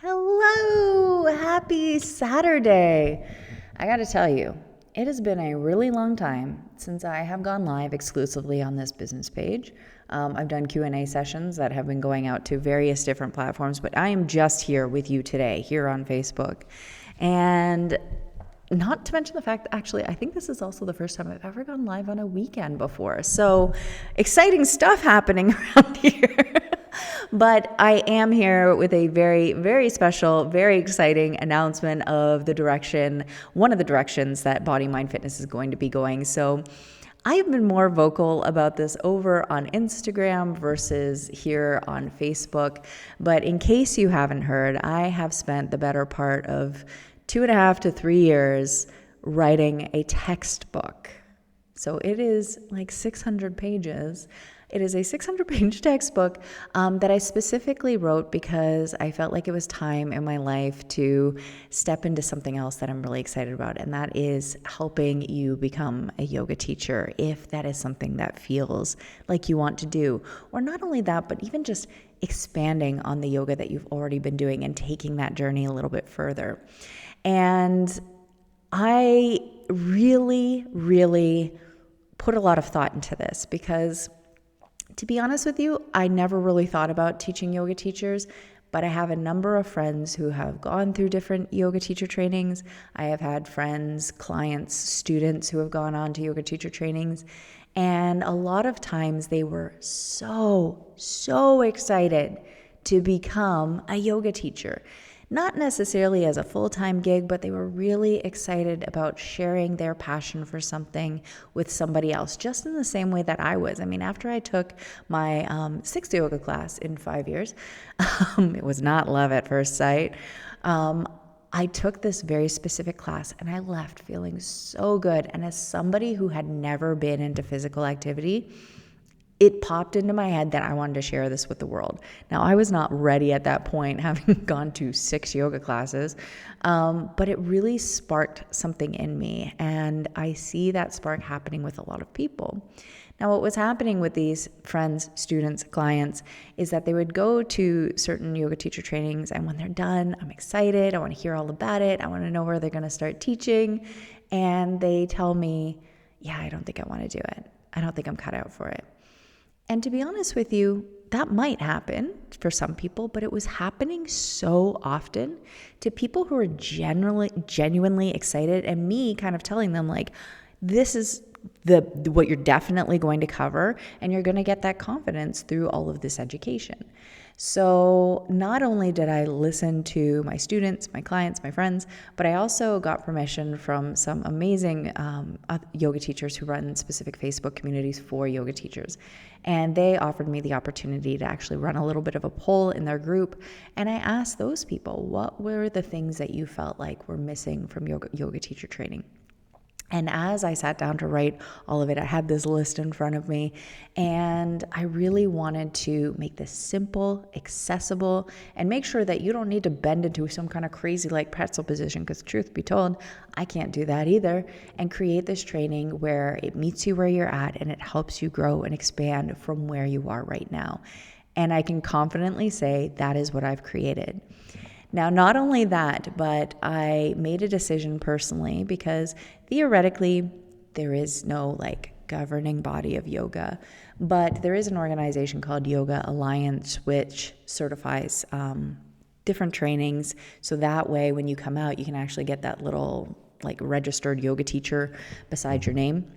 Hello, happy Saturday. I got to tell you, it has been a really long time since I have gone live exclusively on this business page. I've done Q&A sessions that have been going out to various different platforms, but I am just here with you today, here on Facebook. And not to mention the fact, actually, I think this is also the first time I've ever gone live on a weekend before. So exciting stuff happening around here. But I am here with a very, very special, very exciting announcement of one of the directions that Body Mind Fitness is going to be going. So I have been more vocal about this over on Instagram versus here on Facebook. But in case you haven't heard, I have spent the better part of 2.5 to 3 years writing a textbook. So it is like 600 pages. It is a 600-page textbook that I specifically wrote because I felt like it was time in my life to step into something else that I'm really excited about, and that is helping you become a yoga teacher if that is something that feels like you want to do. Or not only that, but even just expanding on the yoga that you've already been doing and taking that journey a little bit further. And I really, really put a lot of thought into this because, to be honest with you, I never really thought about teaching yoga teachers, but I have a number of friends who have gone through different yoga teacher trainings. I have had friends, clients, students who have gone on to yoga teacher trainings, and a lot of times they were so excited to become a yoga teacher. Not necessarily as a full-time gig, but they were really excited about sharing their passion for something with somebody else, just in the same way that I was. I mean, after I took my 6th yoga class in 5 years, it was not love at first sight. I took this very specific class and I left feeling so good. And as somebody who had never been into physical activity, it popped into my head that I wanted to share this with the world. Now, I was not ready at that point, having gone to 6 yoga classes, but it really sparked something in me, and I see that spark happening with a lot of people. Now, what was happening with these friends, students, clients, is that they would go to certain yoga teacher trainings, and when they're done, I'm excited, I want to hear all about it, I want to know where they're going to start teaching, and they tell me, yeah, I don't think I want to do it. I don't think I'm cut out for it. And to be honest with you, that might happen for some people, but it was happening so often to people who are genuinely excited, and me kind of telling them, like, this is what you're definitely going to cover, and you're going to get that confidence through all of this education. So not only did I listen to my students, my clients, my friends, but I also got permission from some amazing yoga teachers who run specific Facebook communities for yoga teachers. And they offered me the opportunity to actually run a little bit of a poll in their group. And I asked those people, what were the things that you felt like were missing from yoga teacher training? And as I sat down to write all of it, I had this list in front of me, and I really wanted to make this simple, accessible, and make sure that you don't need to bend into some kind of crazy like pretzel position, because truth be told, I can't do that either, and create this training where it meets you where you're at and it helps you grow and expand from where you are right now. And I can confidently say that is what I've created. Now, not only that, but I made a decision personally because theoretically there is no governing body of yoga, but there is an organization called Yoga Alliance which certifies different trainings. So that way when you come out, you can actually get that little registered yoga teacher beside your name.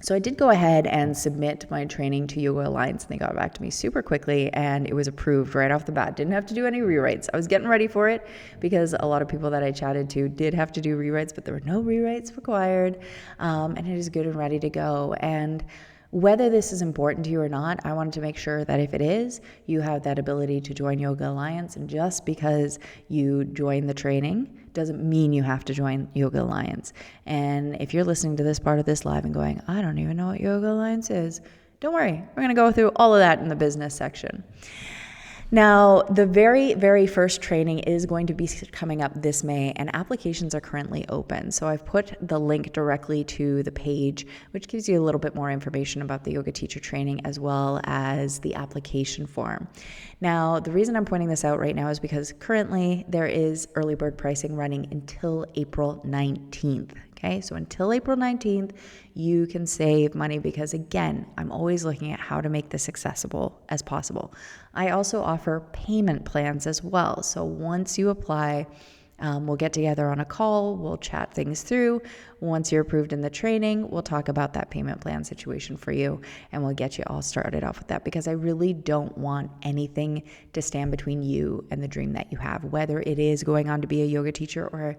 So I did go ahead and submit my training to Yoga Alliance, and they got back to me super quickly, and it was approved right off the bat. Didn't have to do any rewrites. I was getting ready for it because a lot of people that I chatted to did have to do rewrites, but there were no rewrites required, and it is good and ready to go. And whether this is important to you or not, I wanted to make sure that if it is, you have that ability to join Yoga Alliance. And just because you join the training doesn't mean you have to join Yoga Alliance. And if you're listening to this part of this live and going, I don't even know what Yoga Alliance is, don't worry. We're going to go through all of that in the business section. Now, the very, very first training is going to be coming up this May, and applications are currently open. So I've put the link directly to the page, which gives you a little bit more information about the yoga teacher training as well as the application form. Now, the reason I'm pointing this out right now is because currently there is early bird pricing running until April 19th. Okay, so until April 19th, you can save money because, again, I'm always looking at how to make this accessible as possible. I also offer payment plans as well. So once you apply, we'll get together on a call, we'll chat things through. Once you're approved in the training, we'll talk about that payment plan situation for you, and we'll get you all started off with that, because I really don't want anything to stand between you and the dream that you have, whether it is going on to be a yoga teacher or,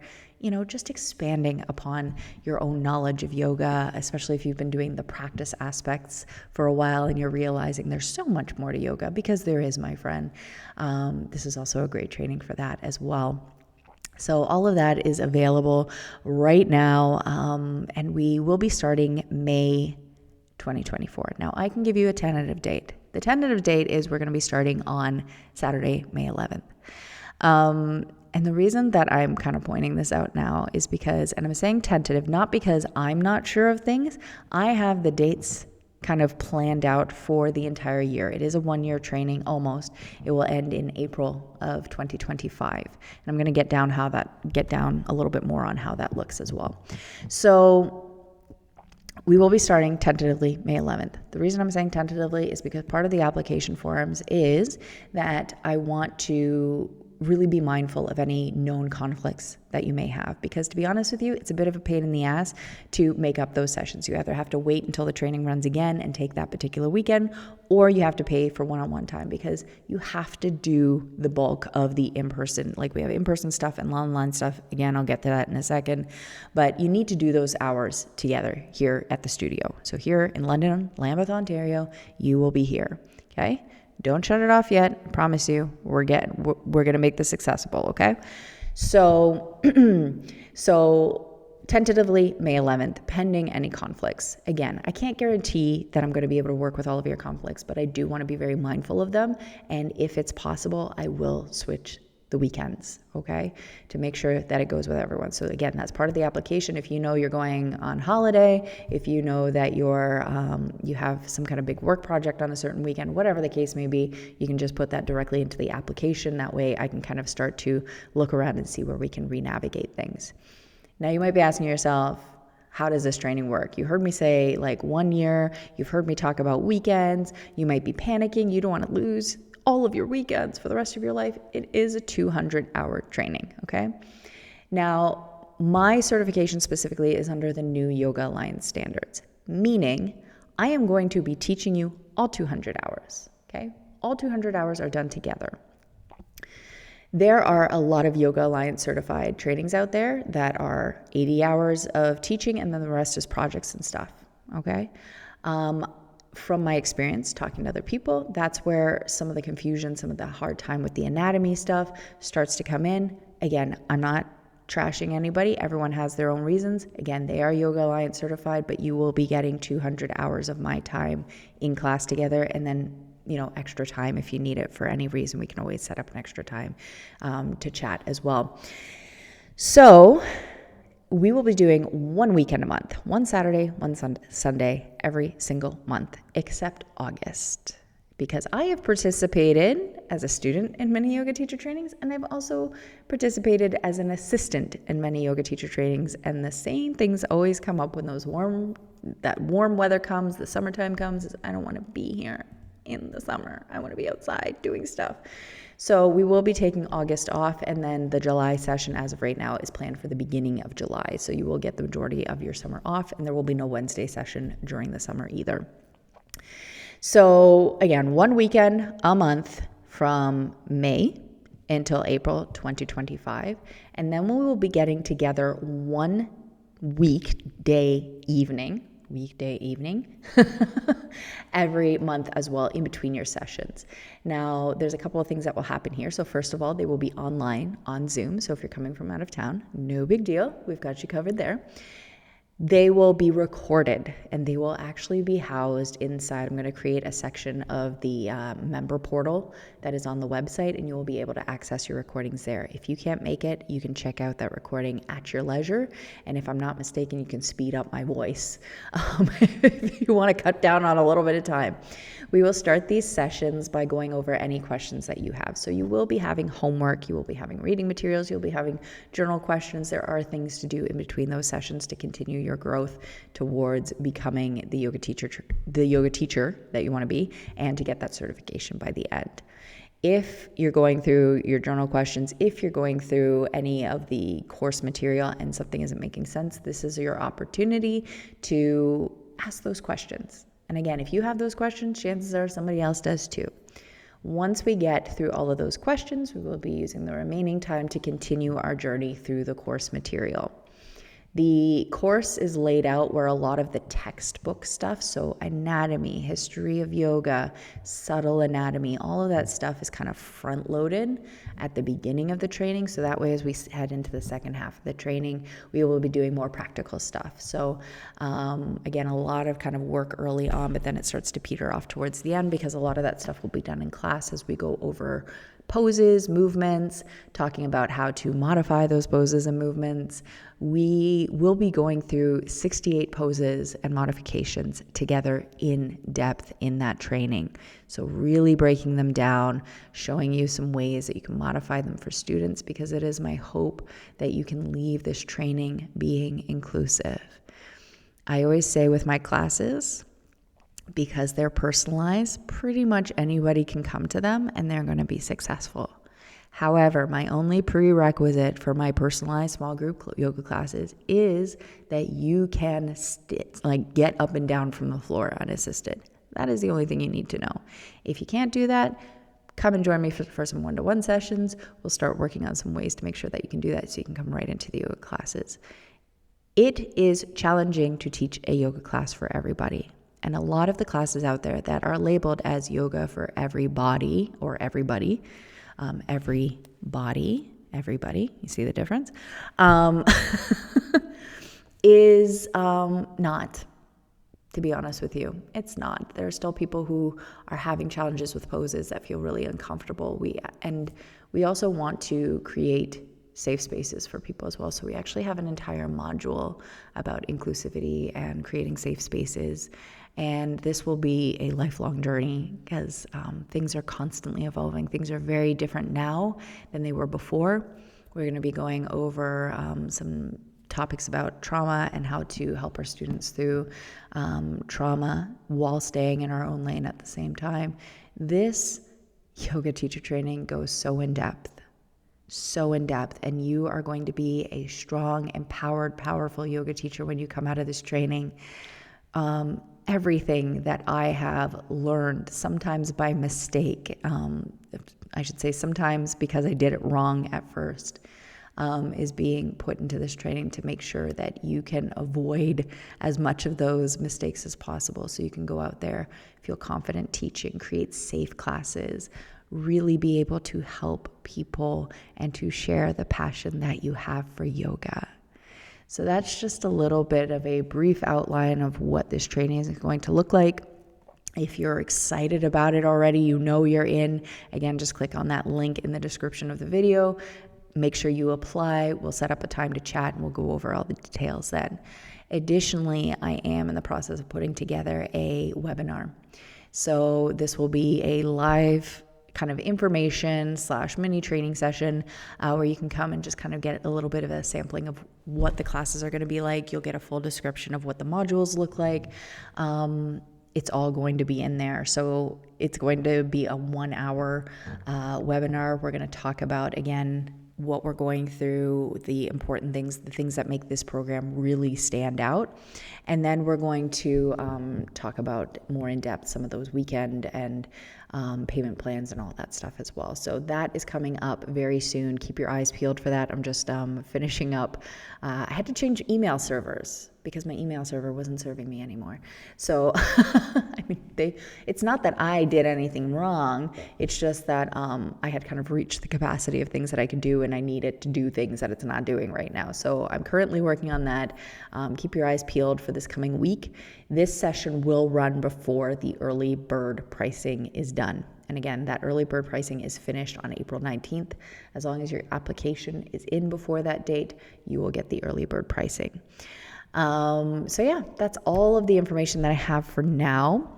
just expanding upon your own knowledge of yoga, especially if you've been doing the practice aspects for a while and you're realizing there's so much more to yoga, because there is, my friend. This is also a great training for that as well. So all of that is available right now, and we will be starting May 2024. Now, I can give you a tentative date. The tentative date is we're going to be starting on Saturday, May 11th. And the reason that I'm kind of pointing this out now is because, and I'm saying tentative, not because I'm not sure of things. I have the dates kind of planned out for the entire year. It is a 1-year training almost. It will end in April of 2025. And I'm going to get down a little bit more on how that looks as well. So we will be starting tentatively May 11th. The reason I'm saying tentatively is because part of the application forms is that I want to really be mindful of any known conflicts that you may have, because to be honest with you, it's a bit of a pain in the ass to make up those sessions. You either have to wait until the training runs again and take that particular weekend, or you have to pay for one-on-one time, because you have to do the bulk of the in-person. Like, we have in-person stuff and online stuff. Again, I'll get to that in a second, but you need to do those hours together here at the studio. So here in London, Lambeth, Ontario, you will be here. Okay? Don't shut it off yet. I promise you, we're going to make this accessible, okay? So tentatively May 11th, pending any conflicts. Again, I can't guarantee that I'm going to be able to work with all of your conflicts, but I do want to be very mindful of them. And if it's possible, I will switch the weekends, okay, to make sure that it goes with everyone. So again, that's part of the application. If you know you're going on holiday, if you know that you have some kind of big work project on a certain weekend, whatever the case may be, you can just put that directly into the application. That way I can kind of start to look around and see where we can re-navigate things. Now, you might be asking yourself, how does this training work? You heard me say like 1 year. You've heard me talk about weekends. You might be panicking. You don't want to lose all of your weekends for the rest of your life. It is a 200-hour training, okay? Now, my certification specifically is under the new Yoga Alliance standards, meaning I am going to be teaching you all 200 hours, okay? All 200 hours are done together. There are a lot of Yoga Alliance certified trainings out there that are 80 hours of teaching, and then the rest is projects and stuff, okay? From my experience talking to other people, that's where some of the confusion, some of the hard time with the anatomy stuff starts to come in. Again, I'm not trashing anybody. Everyone has their own reasons. Again, they are Yoga Alliance certified, but you will be getting 200 hours of my time in class together, and then extra time if you need it for any reason. We can always set up an extra time to chat as well. So we will be doing 1 weekend a month, one Saturday, one Sunday, every single month, except August, because I have participated as a student in many yoga teacher trainings, and I've also participated as an assistant in many yoga teacher trainings, and the same things always come up when that warm weather comes, the summertime comes, is I don't want to be here in the summer. I want to be outside doing stuff. So we will be taking August off, and then the July session as of right now is planned for the beginning of July. So you will get the majority of your summer off, and there will be no Wednesday session during the summer either. So again, 1 weekend a month from May until April 2025. And then we will be getting together one weekday evening every month as well, in between your sessions. Now, there's a couple of things that will happen here. So first of all, they will be online on Zoom. So if you're coming from out of town, no big deal. We've got you covered there. They will be recorded and they will actually be housed inside. I'm going to create a section of the member portal that is on the website, and you will be able to access your recordings there. If you can't make it, you can check out that recording at your leisure. And if I'm not mistaken, you can speed up my voice if you want to cut down on a little bit of time. We will start these sessions by going over any questions that you have. So you will be having homework, you will be having reading materials, you'll be having journal questions. There are things to do in between those sessions to continue your growth towards becoming the yoga teacher that you want to be, and to get that certification by the end. If you're going through your journal questions, if you're going through any of the course material and something isn't making sense, this is your opportunity to ask those questions. And again, if you have those questions, chances are somebody else does too. Once we get through all of those questions, we will be using the remaining time to continue our journey through the course material. The course is laid out where a lot of the textbook stuff, so anatomy, history of yoga, subtle anatomy, all of that stuff is kind of front loaded at the beginning of the training. So that way, as we head into the second half of the training, we will be doing more practical stuff. So again, a lot of kind of work early on, but then it starts to peter off towards the end, because a lot of that stuff will be done in class as we go over poses, movements, talking about how to modify those poses and movements. We will be going through 68 poses and modifications together in depth in that training. So really breaking them down, showing you some ways that you can modify them for students, because it is my hope that you can leave this training being inclusive. I always say with my classes, because they're personalized, pretty much anybody can come to them and they're going to be successful. However, my only prerequisite for my personalized small group yoga classes is that you can get up and down from the floor unassisted. That is the only thing you need to know. If you can't do that, come and join me for some one-to-one sessions. We'll start working on some ways to make sure that you can do that, so you can come right into the yoga classes. It is challenging to teach a yoga class for everybody. And a lot of the classes out there that are labeled as yoga for everybody or everybody, everybody, you see the difference, is not, to be honest with you. It's not. There are still people who are having challenges with poses that feel really uncomfortable. We also want to create safe spaces for people as well. So we actually have an entire module about inclusivity and creating safe spaces. And this will be a lifelong journey, because things are constantly evolving. Things are very different now than they were before. We're going to be going over some topics about trauma and how to help our students through trauma while staying in our own lane at the same time. This yoga teacher training goes so in depth, and you are going to be a strong, empowered, powerful yoga teacher when you come out of this training. Everything that I have learned, sometimes by mistake, I should say sometimes because I did it wrong at first, is being put into this training to make sure that you can avoid as much of those mistakes as possible, so you can go out there, feel confident teaching, create safe classes, really be able to help people and to share the passion that you have for yoga. So that's just a little bit of a brief outline of what this training is going to look like. If you're excited about it already, you know you're in. Again, just click on that link in the description of the video. Make sure you apply. We'll set up a time to chat and we'll go over all the details then. Additionally, I am in the process of putting together a webinar. So this will be a live kind of information / mini training session where you can come and just kind of get a little bit of a sampling of what the classes are going to be like. You'll get a full description of what the modules look like. It's all going to be in there. So it's going to be a 1 hour webinar. We're going to talk about, again, what we're going through, the important things, the things that make this program really stand out. And then we're going to talk about more in depth some of those weekend and payment plans and all that stuff as well. So that is coming up very soon. Keep your eyes peeled for that. I'm just finishing up. I had to change email servers because my email server wasn't serving me anymore. So I it's not that I did anything wrong. It's just that I had kind of reached the capacity of things that I could do, and I needed to do things that it's not doing right now. So I'm currently working on that. Keep your eyes peeled for this coming week. This session will run before the early bird pricing is done. And again, that early bird pricing is finished on April 19th. As long as your application is in before that date, you will get the early bird pricing. So yeah, that's all of the information that I have for now.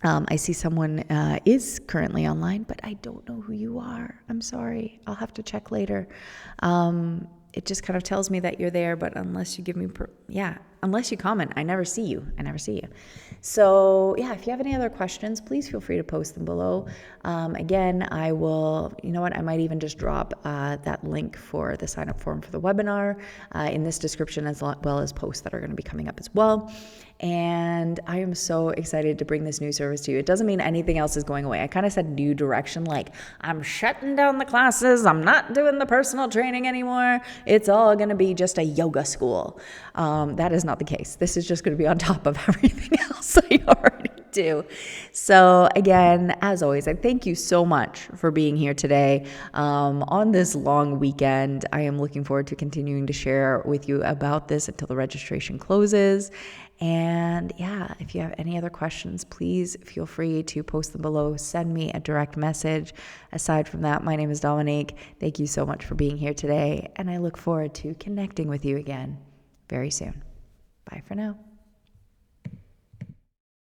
I see someone is currently online, but I don't know who you are. I'm sorry. I'll have to check later. It just kind of tells me that you're there, but unless you give me, unless you comment, I never see you. So yeah, if you have any other questions, please feel free to post them below. Again, I will, I might even just drop that link for the sign up form for the webinar in this description, as well as posts that are going to be coming up as well. And I am so excited to bring this new service to you. It doesn't mean anything else is going away. I kind of said new direction, like I'm shutting down the classes. I'm not doing the personal training anymore. It's all going to be just a yoga school. That is not the case. This is just going to be on top of everything else I already do. So again, as always, I thank you so much for being here today on this long weekend. I am looking forward to continuing to share with you about this until the registration closes. And yeah, if you have any other questions, please feel free to post them below. Send me a direct message. Aside from that, my name is Dominique. Thank you so much for being here today. And I look forward to connecting with you again very soon. Bye for now.